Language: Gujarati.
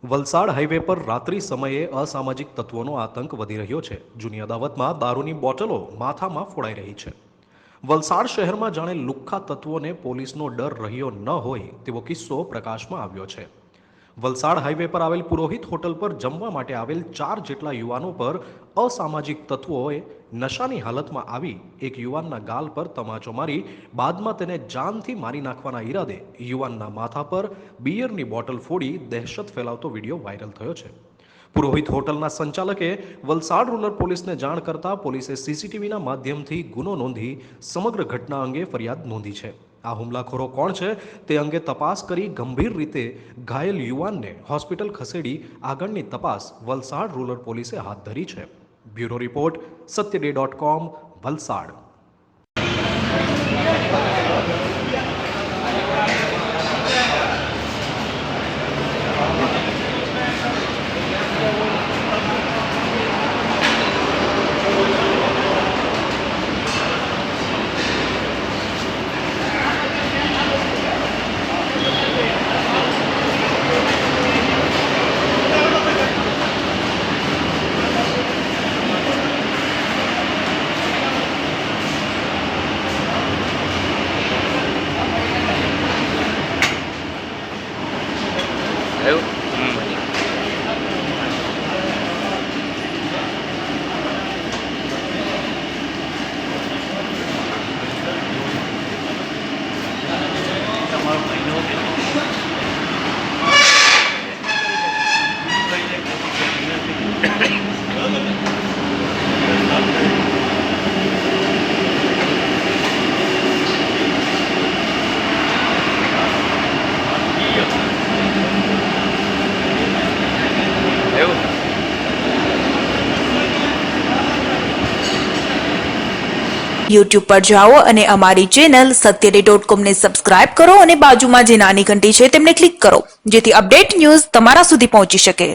વલસાડ હાઈવે પર રાત્રિ સમયે અસામાજિક તત્વોનો આતંક વધી રહ્યો છે। જૂની અદાવતમાં દારૂની બોટલો માથામાં ફોડાઈ રહી છે। વલસાડ શહેરમાં જાણે લુખ્ખા તત્વોને પોલીસનો ડર રહ્યો ન હોય તેવો કિસ્સો પ્રકાશમાં આવ્યો છે। વલસાડ હાઈવે પર આવેલ પુરોહિત હોટલ પર જમવા માટે આવેલ 4 જેટલા યુવાનો પર અસામાજિક તત્વોએ નશાની હાલતમાં આવી એક યુવાનના ગાલ પર તમાચો મારી બાદમાં તેને જાનથી મારી નાખવાના ઈરાદે યુવાનના માથા પર બિયરની બોટલ ફોડી દહેશત ફેલાવતો વિડીયો વાયરલ થયો છે। પુરોહિત હોટલના સંચાલકે વલસાડ રૂરલ પોલીસને જાણ કરતા પોલીસે સીસીટીવીના માધ્યમથી ગુનો નોંધી સમગ્ર ઘટના અંગે ફરિયાદ નોંધી છે। આ હુમલાખોરો કોણ છે તે અંગે તપાસ કરી ગંભીર રીતે ઘાયલ યુવાનને હોસ્પિટલ ખસેડી આગળની તપાસ વલસાડ રૂરલ પોલીસે હાથ ધરી છે। બ્યુરો રિપોર્ટ સત્યડે.com વલસાડ। YouTube પર જાઓ અને અમારી ચેનલ સત્યડે.com ને સબસ્ક્રાઇબ કરો અને બાજુમાં જે નાની ઘંટી છે તેમને ક્લિક કરો જેથી અપડેટ ન્યૂઝ તમારા સુધી પહોંચી શકે।